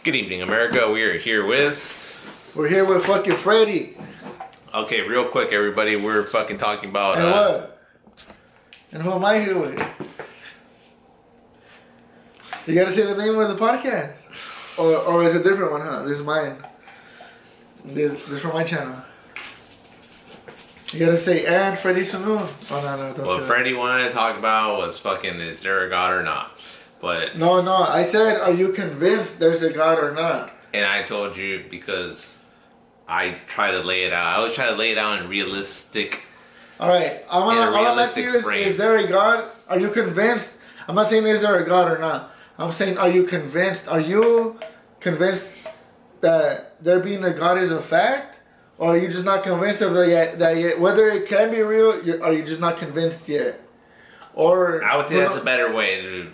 Good evening, America. We are here with... We're here with fucking Fredy. Okay, real quick, everybody. We're fucking talking about... And what? And who am I here with? You gotta say the name of the podcast. Or is it a different one, huh? This is mine. This is from my channel. You gotta say, and Fredy Zunun. Oh, no, don't What say Fredy wanted to talk about was fucking, is there a God or not? But... No, I said, are you convinced there's a God or not? And I told you because I try to lay it out. I always try to lay it out in realistic... Alright, all I'm asking you is there a God? Are you convinced? I'm not saying is there a God or not. I'm saying, are you convinced? Are you convinced that there being a God is a fact? Or are you just not convinced of that yet? Whether it can be real, are you just not convinced yet? Or I would say that's a better way to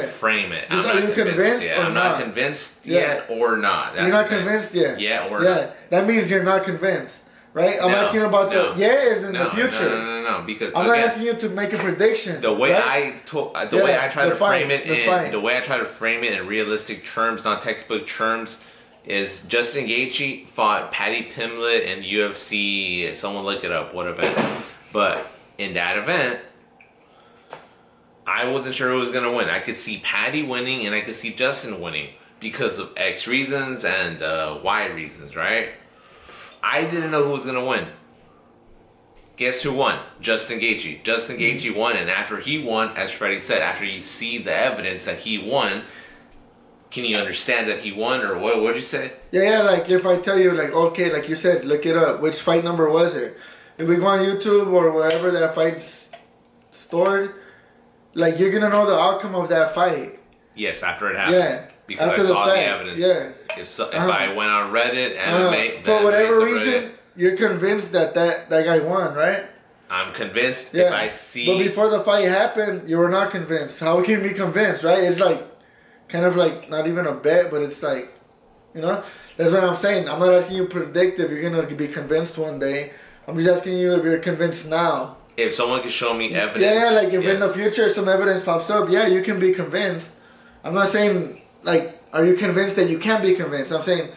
frame it. Just, are you convinced or I'm not convinced yet or not. You're not convinced yet? Yeah or not. That means you're not convinced. Right? I'm asking about the is in the future. No, because I'm not asking you to make a prediction. The way right? the way I try to frame it in realistic terms, not textbook terms, is Justin Gaethje fought Paddy Pimblett in UFC. Someone look it up. What event? But in that event, I wasn't sure who was gonna win. I could see Paddy winning, and I could see Justin winning because of X reasons and Y reasons, right? I didn't know who was going to win. Guess who won? Justin Gaethje. Justin Gaethje won, and after he won, as Fredy said, after you see the evidence that he won, can you understand that he won, or what did you say? Yeah, like if I tell you, like, okay, like you said, look it up. Which fight number was it? If we go on YouTube or wherever that fight's stored, like, you're going to know the outcome of that fight. Yes, after it happened. Yeah. Because after I saw the evidence. Yeah. If I went on Reddit, MMA, for whatever reason, you're convinced that guy won, right? I'm convinced if I see... But before the fight happened, you were not convinced. How can you be convinced, right? It's like, kind of like, not even a bet, but it's like, you know? That's what I'm saying. I'm not asking you to predict if you're going to be convinced one day. I'm just asking you if you're convinced now. If someone can show me evidence... Yeah, like if in the future some evidence pops up, yeah, you can be convinced. I'm not saying... Like, are you convinced that you can be convinced? I'm saying,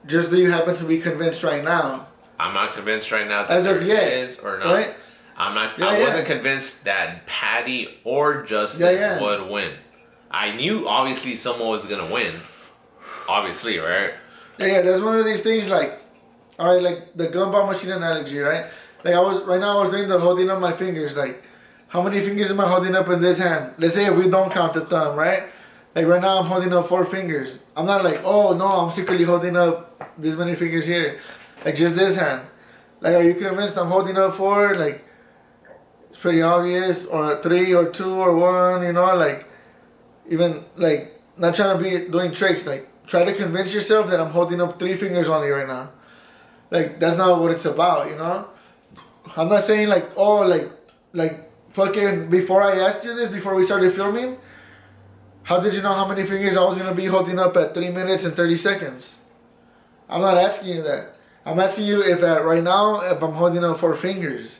just do you happen to be convinced right now? I'm not convinced right now that there is or not. Right? I'm not. I wasn't convinced that Paddy or Justin would win. I knew obviously someone was gonna win. Obviously, right? Yeah, there's one of these things like, all right, like the gumball machine analogy, right? Like I was doing the holding up my fingers. Like, how many fingers am I holding up in this hand? Let's say if we don't count the thumb, right? Like right now I'm holding up 4 fingers. I'm not like, oh no, I'm secretly holding up this many fingers here. Like just this hand. Like, are you convinced I'm holding up 4? Like, it's pretty obvious. Or 3 or 2 or 1, you know, like, even like, not trying to be doing tricks. Like, try to convince yourself that I'm holding up 3 fingers only right now. Like, that's not what it's about, you know? I'm not saying like, oh, like fucking, before I asked you this, before we started filming, how did you know how many fingers I was going to be holding up at 3 minutes and 30 seconds? I'm not asking you that. I'm asking you if right now, if I'm holding up 4 fingers.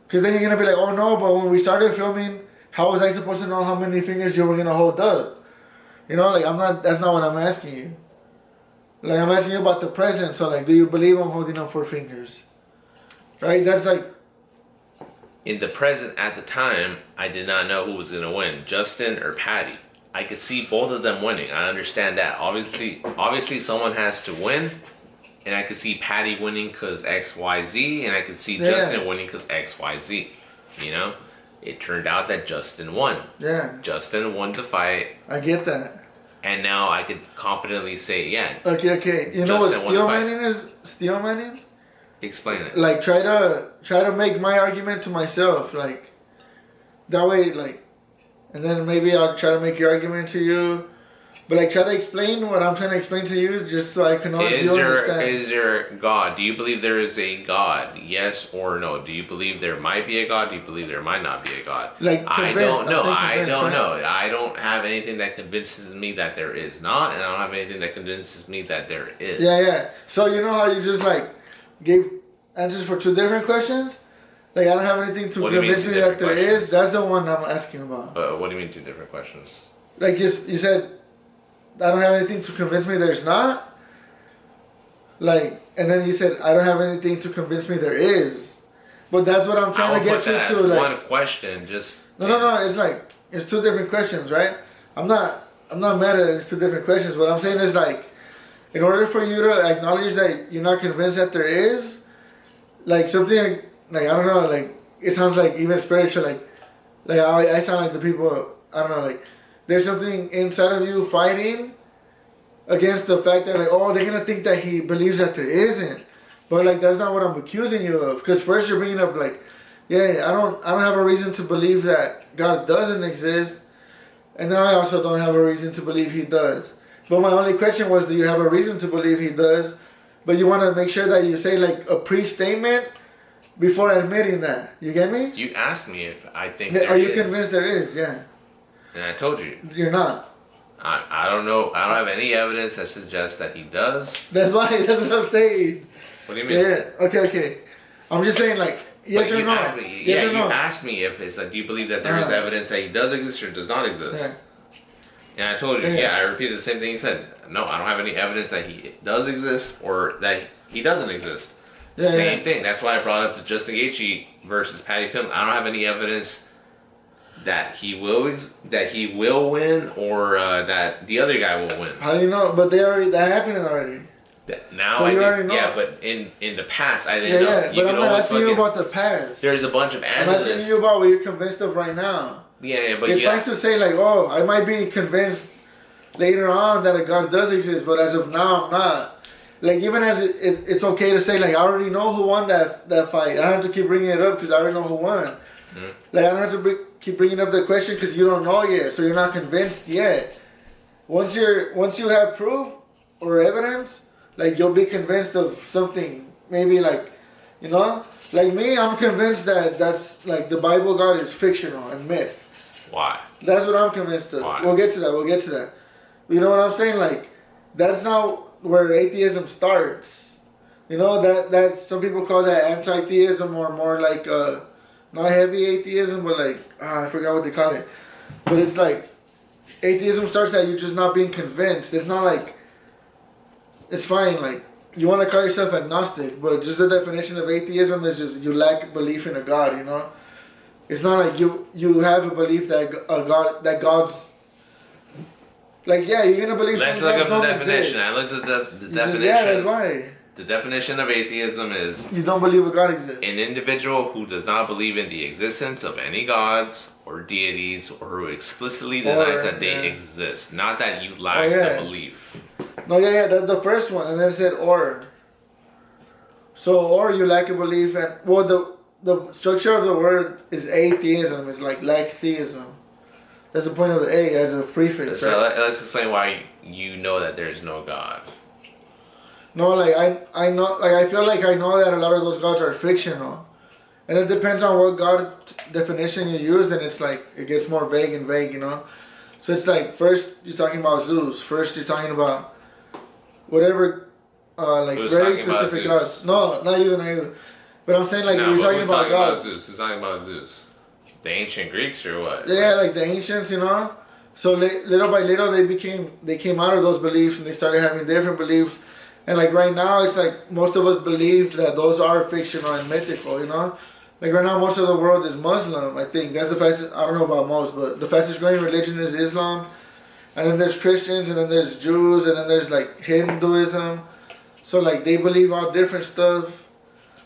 Because then you're going to be like, oh no, but when we started filming, how was I supposed to know how many fingers you were going to hold up? You know, like that's not what I'm asking you. Like, I'm asking you about the present. So like, do you believe I'm holding up 4 fingers? Right? That's like... In the present at the time, I did not know who was going to win, Justin or Paddy. I could see both of them winning. I understand that. Obviously, someone has to win, and I could see Paddy winning because X, Y, Z, and I could see Justin winning because X, Y, Z. You know, it turned out that Justin won. Yeah. Justin won the fight. I get that. And now I could confidently say, yeah. Okay. You know what steel manning is? Steel manning? Explain it. Like try to make my argument to myself, like that way, like. And then maybe I'll try to make your argument to you. But like try to explain what I'm trying to explain to you just so I can understand. Is there God? Do you believe there is a God? Yes or no? Do you believe there might be a God? Do you believe there might not be a God? Like I don't know. I don't know. I don't have anything that convinces me that there is not, and I don't have anything that convinces me that there is. Yeah. So you know how you just like gave answers for 2 different questions? Like, I don't have anything to convince me that there is. That's the one I'm asking about. What do you mean 2 different questions? Like, you said, I don't have anything to convince me there's not. Like, and then you said, I don't have anything to convince me there is. But that's what I'm trying to get you to. Like, one question, just. No. It's like, it's two different questions, right? I'm not mad at it. It's two different questions. What I'm saying is like, in order for you to acknowledge that you're not convinced that there is, like something like I don't know, like it sounds like even spiritual, like I sound like the people, I don't know, like there's something inside of you fighting against the fact that like, oh, they're gonna think that he believes that there isn't, but like that's not what I'm accusing you of. Because first you're bringing up like, yeah, I don't have a reason to believe that God doesn't exist, and then I also don't have a reason to believe He does. But my only question was, do you have a reason to believe He does? But you want to make sure that you say like a pre-statement before admitting that. You get me? You asked me if I think Are you convinced there is? Yeah. And I told you. You're not. I don't know. I don't have any evidence that suggests that He does. That's why. That's what I'm saying. What do you mean? Yeah. Okay. I'm just saying like, yes or no. Yes or no. You asked me if it's like, do you believe that there is evidence that He does exist or does not exist? Yeah. And I told you, I repeated the same thing you said. No, I don't have any evidence that He does exist or that He doesn't exist. Same thing. That's why I brought up the Justin Gaethje versus Patty Pimblett. I don't have any evidence that he will win or that the other guy will win. How do you know? But that happened already. Now so I you already know. Yeah, but in the past I didn't know. Yeah, but I'm not asking you about the past. There's a bunch of analysts. I'm asking you about what you're convinced of right now. Yeah, but it's fine to say like, oh, I might be convinced later on that a God does exist, but as of now, I'm not. Like even as it's okay to say like, I already know who won that fight. I don't have to keep bringing it up because I already know who won. Mm-hmm. Like I don't have to keep bringing up the question because you don't know yet, so you're not convinced yet. Once you have proof or evidence, like you'll be convinced of something. Maybe like, you know, like me, I'm convinced that that's like the Bible God is fictional and myth. Why? That's what I'm convinced of. Why? We'll get to that. You know what I'm saying? Like, that's not where atheism starts. You know, that some people call that anti-theism or more like, not heavy atheism, but like, I forgot what they call it. But it's like, atheism starts at you just not being convinced. It's not like, it's fine, like, you want to call yourself agnostic, but just the definition of atheism is just you lack belief in a God, you know? It's not like you have a belief that God's like, yeah, you're gonna believe. Let's look up the definition. I looked at the definition. Yeah, that's why. The definition of atheism is you don't believe a God exists. An individual who does not believe in the existence of any gods or deities, or who explicitly denies that they exist. Not that you lack the belief. No, that's the first one, and then it said or. So or you lack a belief, and well the structure of the word is atheism. It's like theism. That's the point of the A as a prefix. So right? let's explain why you know that there's no God. No, like I know, like I feel like I know that a lot of those gods are fictional, and it depends on what God definition you use, and it's like it gets more vague and vague, you know. So it's like first you're talking about Zeus. First you're talking about whatever, like Who's very specific gods. No, not you. But I'm saying like we're talking about gods. Who's talking about Zeus? The ancient Greeks or what? Yeah, like the ancients, you know. So little by little they came out of those beliefs and they started having different beliefs. And like right now, it's like most of us believe that those are fictional and mythical, you know. Like right now, most of the world is Muslim. I think that's the fastest. I don't know about most, but the fastest growing religion is Islam. And then there's Christians, and then there's Jews, and then there's like Hinduism. So like they believe all different stuff.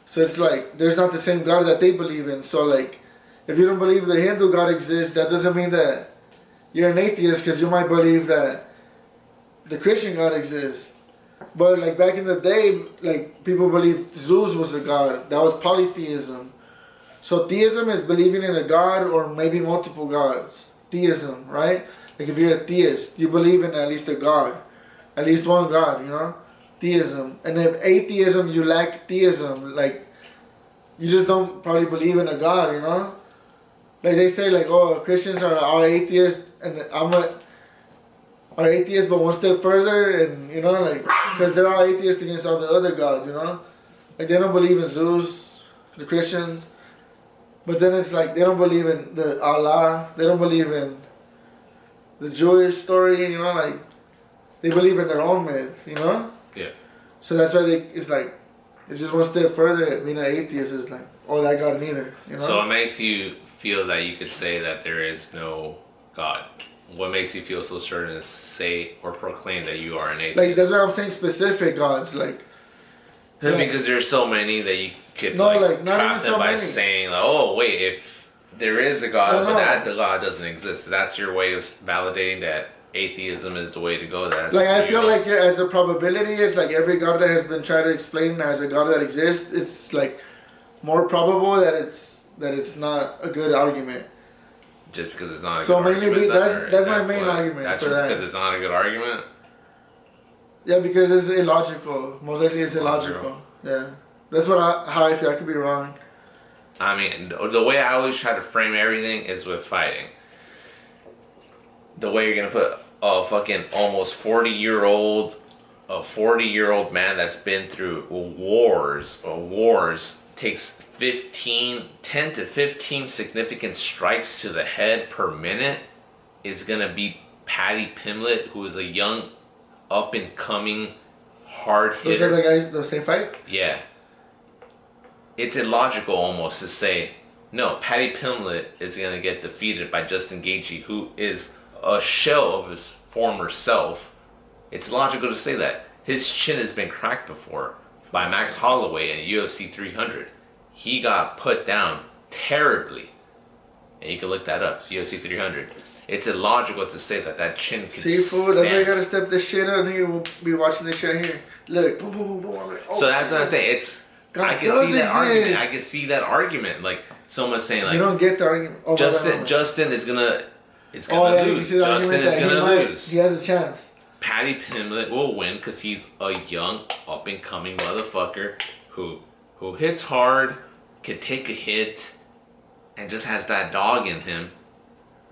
So it's like there's not the same God that they believe in. So like if you don't believe the Hindu God exists, that doesn't mean that you're an atheist, because you might believe that the Christian God exists. But like back in the day, like people believed Zeus was a god. That was polytheism. So theism is believing in a god or maybe multiple gods. Theism, right? Like if you're a theist, you believe in at least a god, at least one god, you know. Theism. And if atheism, you lack theism. Like you just don't probably believe in a god, you know. Like they say, like, oh, Christians are all atheists, and are atheists, but one step further, and you know, like, because they're all atheists against all the other gods, you know. Like they don't believe in Zeus, the Christians, but then it's like they don't believe in the Allah. They don't believe in the Jewish story, you know, like they believe in their own myth, you know. Yeah. So that's why it's like, it's just one step further. Being an atheist is like, oh, that God neither, you know. So it makes you feel that you could say that there is no God. What makes you feel so certain to say or proclaim that you are an atheist? Like, that's why I'm saying specific gods, like. Because there's so many that you could No, like, not trap even them so by many. saying, like, oh wait, if there is a God, No, but no. that the God doesn't exist. That's your way of validating that atheism is the way to go. That's Like, I feel know. like as a probability, it's like every God that has been tried to explain as a God that exists, it's like more probable that it's not a good argument. Just because it's not a So good mainly argument. that's my main argument for that. Because it's not a good argument. Yeah, because it's illogical. Most likely it's illogical. Yeah. That's how I feel. I could be wrong. I mean, the way I always try to frame everything is with fighting. The way you're gonna put a fucking almost 40-year-old man that's been through wars takes 10 to 15 significant strikes to the head per minute is gonna beat Paddy Pimblett, who is a young, up and coming, hard hitter. Those are the guys the same fight? Yeah. It's illogical almost to say, no, Paddy Pimblett is going to get defeated by Justin Gaethje, who is a shell of his former self. It's logical to say that. His chin has been cracked before by Max Holloway in UFC 300. He got put down terribly. And you can look that up, UFC 300. It's illogical to say that chin can Seafood, that's why you gotta step this shit up, and you will be watching this shit here. Look, boom, boom, boom, boom. I'm like, oh, so that's what I'm saying. God I can see that exist. argument. I can see that argument. Like someone saying, like, you don't get the argument. Oh, Justin is gonna lose. You see the Justin argument is that gonna lose. He has a chance. Paddy Pimblett will win because he's a young, up and coming motherfucker who hits hard, can take a hit, and just has that dog in him.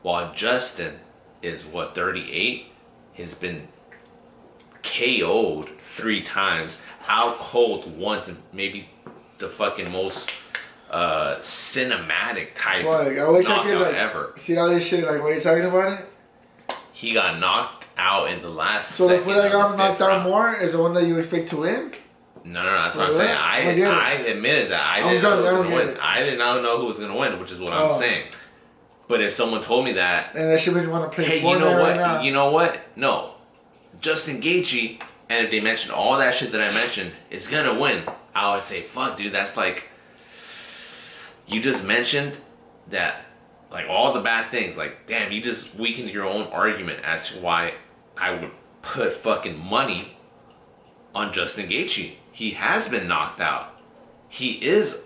While Justin is 38, has been KO'd 3 times, out cold once, maybe the fucking most cinematic type I wish I knockout could ever. see all this shit, like, what you're talking about it? He got knocked out in the last So the second. fool that got of the knocked fifth out round. more is the one that you expect to win? No, that's what I'm saying. I admitted that I didn't know who was gonna win. I did not know who was gonna win, which is what I'm saying. But if someone told me that, and that shit makes me want to play. Hey, you know what? Right now. You know what? No, Justin Gaethje, and if they mentioned all that shit that I mentioned, is gonna win. I would say, fuck, dude, that's like you just mentioned that, like all the bad things. Like, damn, you just weakened your own argument as to why I would put fucking money on Justin Gaethje. He has been knocked out. He is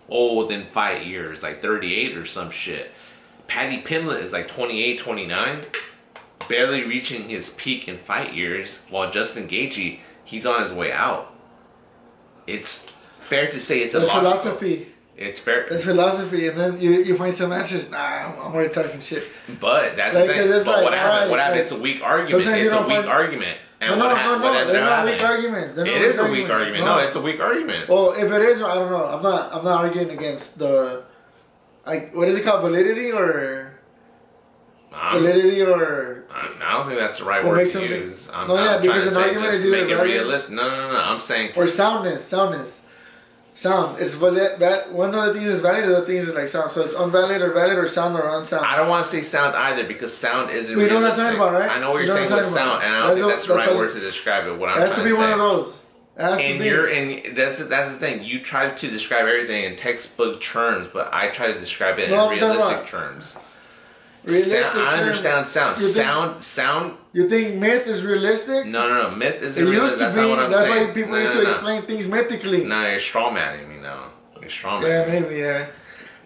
old in fight years, like 38 or some shit. Paddy Pimblett is like 28, 29, barely reaching his peak in fight years, while Justin Gaethje, he's on his way out. It's fair to say it's That's illogical. philosophy. It's fair. That's philosophy, and then you find some answers. Nah, I'm already talking shit. But that's like, the thing. But like, what happened? What happened? Like, It's a weak argument. sometimes It's a weak argument. And no, what they're not weak arguments. It is a weak argument. No, it's a weak argument. Well, if it is, I don't know. I'm not arguing against the, like, what is it called? Validity or I don't think that's the right What word makes to something- use. I'm No, yeah, I'm because trying to an say argument just is either make it valid- realistic. No. I'm saying or soundness. Sound. It's valid. That one of the things is valid, the other things is like sound. So it's unvalid or valid or sound or unsound. I don't want to say sound either because sound isn't We know what I'm realistic. talking about, right? I know what You you're know saying what I'm with talking sound, about. and I don't think that's the right what- word to describe it. What It I'm has trying to be to one say. of those. It has to be. And that's the thing. You try to describe everything in textbook terms, but I try to describe it No, in I'm talking realistic about- terms. Realistic I terms. understand sound. You think- Sound. You think myth is realistic? No. Myth isn't It realistic. used to That's be. not what I'm That's saying. why people No, used no, to no. explain things mythically. No, you're strawmanning me now. You're strawmanning Yeah, me. maybe, yeah.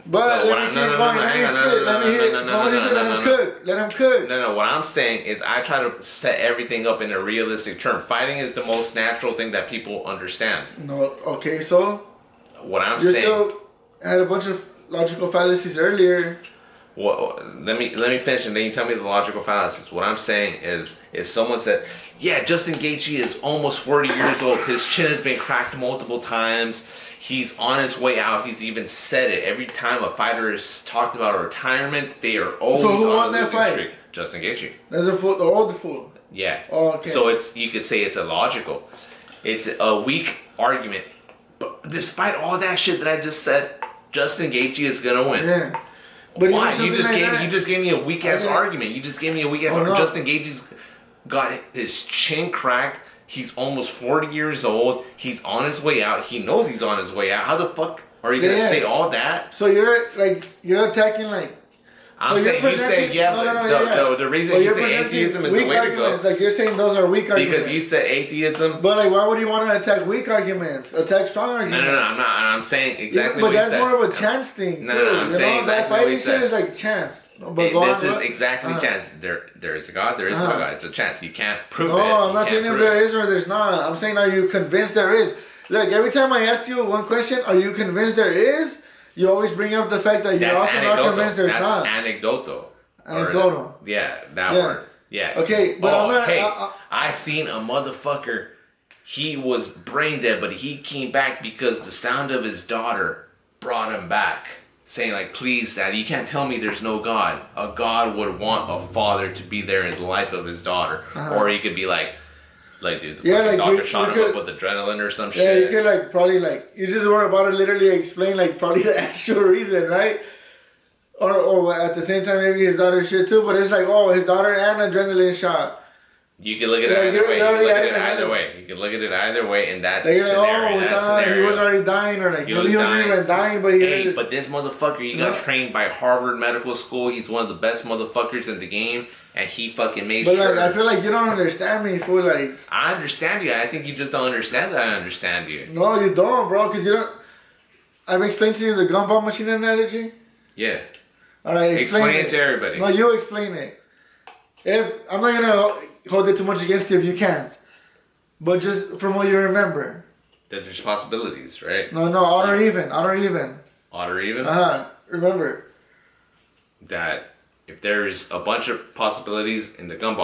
But So let what me I- keep no, no, going. no, Let me hang on, spit. no, Let me no, hit. no, no, What no, is it? no, Let no, him no. cook. Let him cook. No. What I'm saying is I try to set everything up in a realistic term. Fighting is the most natural thing that people understand. No. Okay, so What I'm you saying. still had a bunch of logical fallacies earlier. Well, let me finish and then you tell me the logical fallacies. What I'm saying is, if someone said, "Yeah, Justin Gaethje is almost 40 years old. His chin has been cracked multiple times. He's on his way out." He's even said it every time a fighter is talked about retirement. They are always So who on won a that losing fight? streak. Justin Gaethje. That's the old fool. Yeah. Oh, okay. So you could say it's illogical. It's a weak argument. But despite all that shit that I just said, Justin Gaethje is gonna win. Yeah. But why? You just gave me a weak ass argument. You just gave me a weak ass argument. No. Justin Gaethje's got his chin cracked. He's almost 40 years old. He's on his way out. He knows he's on his way out. How the fuck are you gonna say all that? So you're attacking like. I'm saying you say the reason you say atheism is the way to go. Like you're saying those are weak arguments. Because you said atheism. But like, why would you want to attack weak arguments? Attack strong arguments. No. I'm not. I'm saying exactly what you said. But that's more of a chance thing too. I'm saying exactly that fighting shit is like chance. But this is exactly chance. There is a God. There is no God. It's a chance. You can't prove it. No, I'm not saying if there is or there's not. I'm saying, are you convinced there is? Look, every time I ask you one question, are you convinced there is? You always bring up the fact that you're also not convinced there's not. That's anecdotal. Anecdotal. That word. Yeah. Okay, but I'm not. Hey, I seen a motherfucker. He was brain dead, but he came back because the sound of his daughter brought him back. Saying like, please, Dad, you can't tell me there's no God. A God would want a father to be there in the life of his daughter. Or he could be like dude, the doctor shot him up with adrenaline or some shit. Yeah, you could probably you just were about to literally explain probably the actual reason, right? Or at the same time, maybe his daughter shit too, but it's his daughter and adrenaline shot. You can look at it either way. You can look at it either way. You can look at it either way in that scenario. He was already dying, or he wasn't even dying, but but this motherfucker, he got trained by Harvard Medical School. He's one of the best motherfuckers in the game, and he fucking made sure. But I feel like you don't understand me, fool. I understand you. I think you just don't understand that I understand you. No, you don't, bro, because you don't. I've explained to you the gumball machine analogy. Yeah. All right, explain it to everybody. No, you explain it. If I'm not gonna hold it too much against you if you can't, but just from what you remember. That there's possibilities, right? No, odd or even. Odd or even. Remember that if there's a bunch of possibilities in the gumball